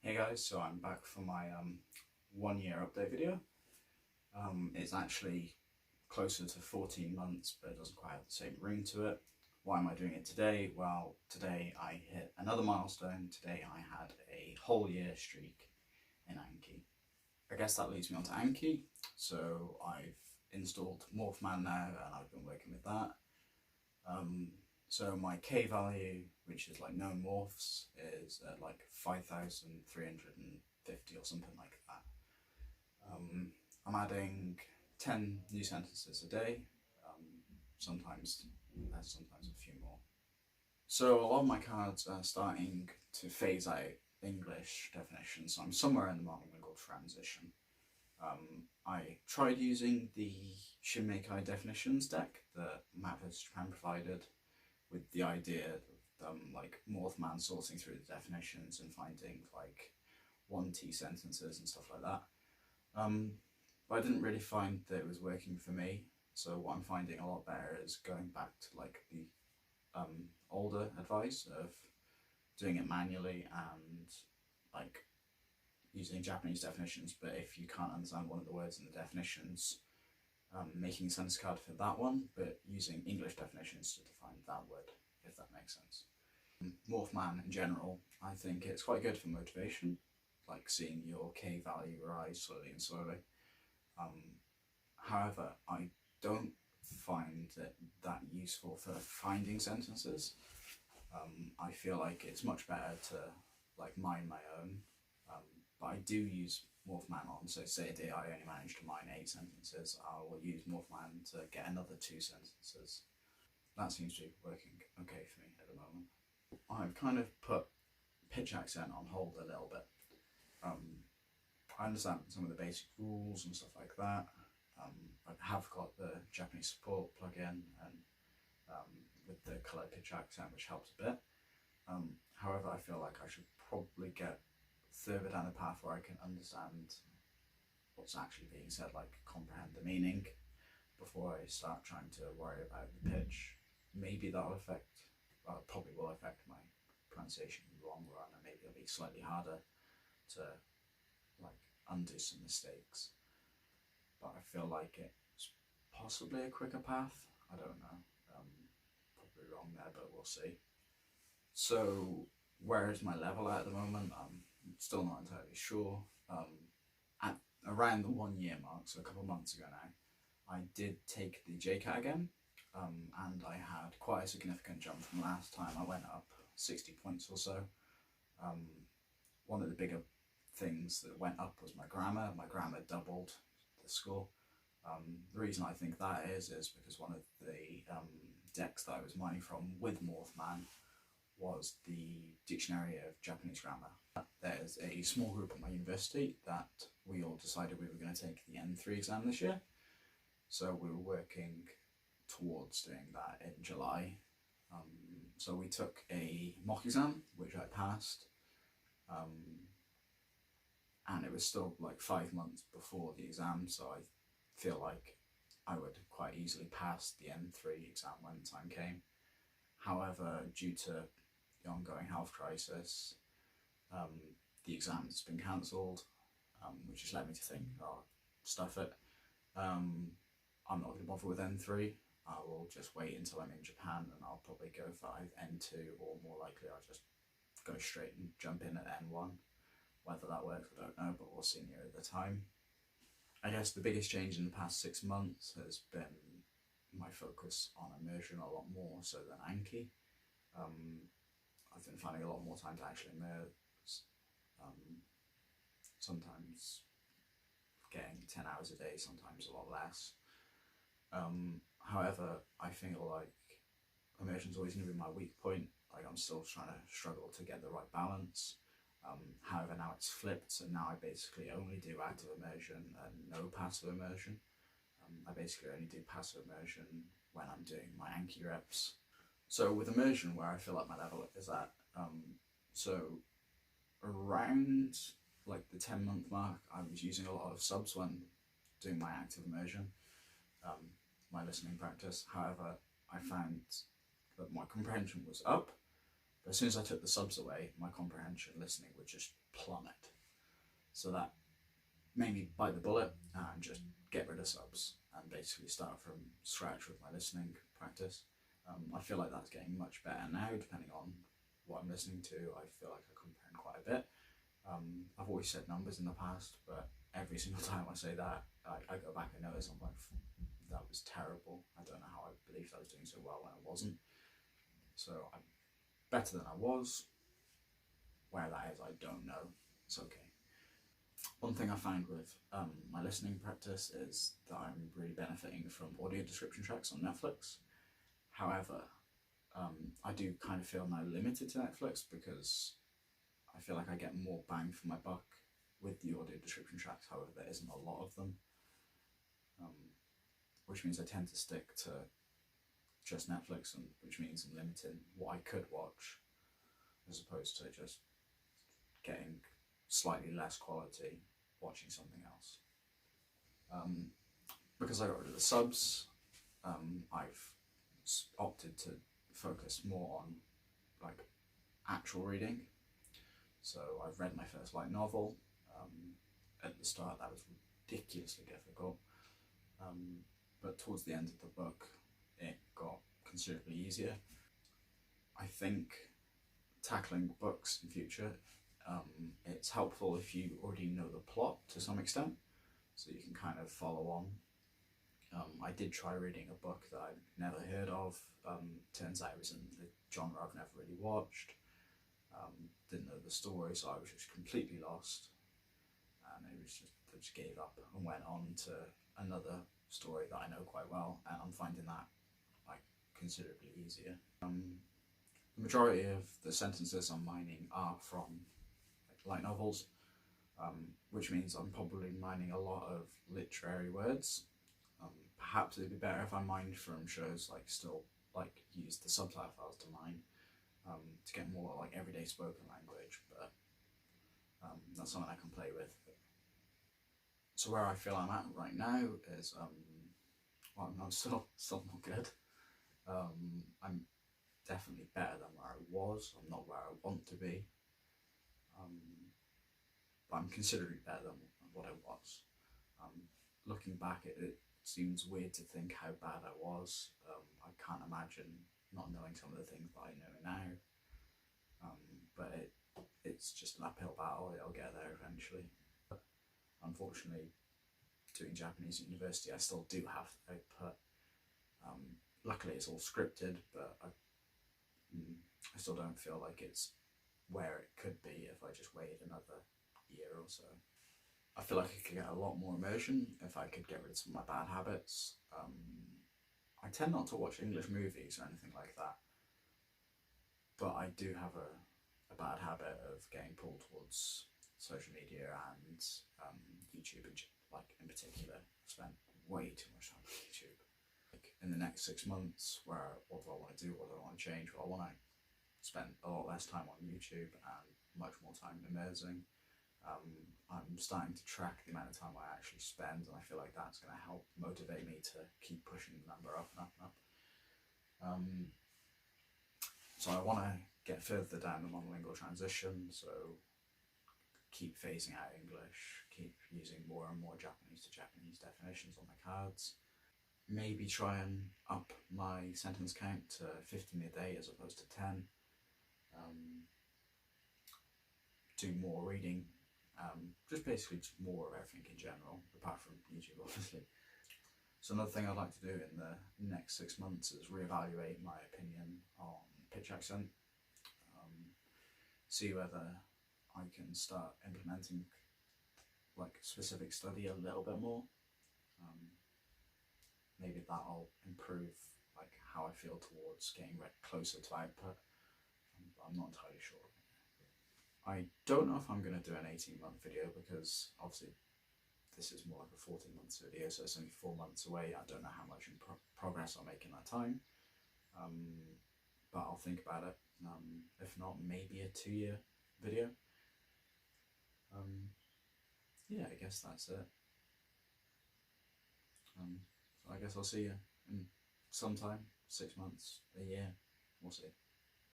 Hey guys, so I'm back for my 1 year update video. It's actually closer to 14 months, but it doesn't quite have the same ring to it. Why am I doing it today? Well, today I hit another milestone. Today I had a whole year streak in Anki. I guess that leads me on to Anki. So I've installed Morphman now and I've been working with that. So my K value, which is like known morphs, is at like 5,350 or something like that. I'm adding 10 new sentences a day, sometimes less, sometimes a few more. So a lot of my cards are starting to phase out English definitions, so I'm somewhere in the monolingual transition. I tried using the M.I.A definitions deck that M.I.A has Japan provided, with the idea of like Morphman sorting through the definitions and finding like 1T sentences and stuff like that. But I didn't really find that it was working for me. So what I'm finding a lot better is going back to like the older advice of doing it manually and like using Japanese definitions, but if you can't understand one of the words in the definitions, making a sentence card for that one, but using English definitions to define that word, if that makes sense. Morphman in general, I think it's quite good for motivation, like seeing your K value rise slowly and slowly. However, I don't find it that useful for finding sentences. I feel like it's much better to like mine my own, but I do use Morphman on, so say a day I only managed to mine 8 sentences, I will use Morphman to get another 2 sentences. That seems to be working okay for me at the moment. I've kind of put pitch accent on hold a little bit. I understand some of the basic rules and stuff like that. I have got the Japanese support plugin and with the colour pitch accent, which helps a bit. However, I feel like I should probably get further down the path where I can understand what's actually being said, like comprehend the meaning, before I start trying to worry about the pitch. Maybe that'll affect, well, it probably will affect my pronunciation in the long run, and maybe it'll be slightly harder to like undo some mistakes. But I feel like it's possibly a quicker path. I don't know. Probably wrong there, but we'll see. So where is my level at the moment? I'm still not entirely sure. At around the 1 year mark, so a couple of months ago now, I did take the JCAT again, and I had quite a significant jump from last time. I went up 60 points or so. One of the bigger things that went up was my grammar. My grammar doubled the score. The reason I think that is because one of the decks that I was mining from with Morphman was the Dictionary of Japanese Grammar. There's a small group at my university that we all decided we were going to take the N3 exam this year. So we were working towards doing that in July. So we took a mock exam, which I passed. And it was still like 5 months before the exam, so I feel like I would quite easily pass the N3 exam when the time came. However, due to the ongoing health crisis, the exam's been cancelled, which has led me to think, oh, stuff it. I'm not going to bother with N3. I will just wait until I'm in Japan and I'll probably go for either N2 or more likely I'll just go straight and jump in at N1. Whether that works, I don't know, but we'll see near the time. I guess the biggest change in the past 6 months has been my focus on immersion a lot more so than Anki. I've been finding a lot more time to actually immerse. Sometimes getting 10 hours a day, sometimes a lot less. However, I feel like immersion's always going to be my weak point. Like I'm still trying to struggle to get the right balance. However, now it's flipped, so now I basically only do active immersion and no passive immersion. I basically only do passive immersion when I'm doing my Anki reps. So with immersion, where I feel like my level is at, so around like the 10-month mark, I was using a lot of subs when doing my active immersion, my listening practice. However, I found that my comprehension was up. But as soon as I took the subs away, my comprehension listening would just plummet. So that made me bite the bullet and just get rid of subs and basically start from scratch with my listening practice. I feel like that's getting much better now, depending on what I'm listening to. I feel like I comprehend quite a bit. I've always said numbers in the past, but every single time I say that, I go back and notice, I'm like, that was terrible. I don't know how I believed I was doing so well when I wasn't. So I'm better than I was. Where that is, I don't know. It's okay. One thing I find with my listening practice is that I'm really benefiting from audio description tracks on Netflix. However, I do kind of feel now limited to Netflix because I feel like I get more bang for my buck with the audio description tracks. However, there isn't a lot of them, which means I tend to stick to just Netflix, and which means I'm limiting what I could watch as opposed to just getting slightly less quality watching something else. Because I got rid of the subs, I've opted to focus more on like actual reading. So I've read my first light novel. At the start that was ridiculously difficult, but towards the end of the book it got considerably easier. I think tackling books in future, it's helpful if you already know the plot to some extent, so you can kind of follow on. I did try reading a book that I'd never heard of. Turns out it was in the genre I've never really watched. Didn't know the story, so I was just completely lost, and I just gave up and went on to another story that I know quite well, and I'm finding that like considerably easier. The majority of the sentences I'm mining are from light novels, which means I'm probably mining a lot of literary words. Perhaps it'd be better if I mined from shows like use the subtitle files to mine, to get more like everyday spoken language, but that's something I can play with. So where I feel I'm at right now is, well, I'm still not good. I'm definitely better than where I was. I'm not where I want to be, but I'm considerably better than what I was. Looking back, it seems weird to think how bad I was. I can't imagine not knowing some of the things that I know now, but it's just an uphill battle. I'll get there eventually. Unfortunately, doing Japanese at university, I still do have to output. Luckily, it's all scripted, but I still don't feel like it's where it could be if I just waited another year or so. I feel like I could get a lot more immersion if I could get rid of some of my bad habits. I tend not to watch English movies or anything like that, but I do have a bad habit of getting pulled towards social media and YouTube, in particular. I've spent way too much time on YouTube. In the next 6 months, what do I want to do? What do I want to change? Well, I want to spend a lot less time on YouTube and much more time immersing. I'm starting to track the amount of time I actually spend, and I feel like that's going to help motivate me to keep pushing the number up and up and up. So I want to get further down the monolingual transition, so keep phasing out English, keep using more and more Japanese to Japanese definitions on my cards. Maybe try and up my sentence count to 15 a day as opposed to 10. Do more reading, just basically more of everything in general, apart from YouTube obviously. So another thing I'd like to do in the next 6 months is reevaluate my opinion on pitch accent, see whether I can start implementing like specific study a little bit more. Maybe that'll improve like how I feel towards getting closer to output. I'm not entirely sure. I don't know if I'm going to do an 18-month video because obviously this is more like a 14-month video, so it's only 4 months away. I don't know how much progress I'll make in that time, but I'll think about it. If not, maybe a 2-year video. Yeah, I guess that's it. So I guess I'll see you in sometime, 6 months, a year, we'll see.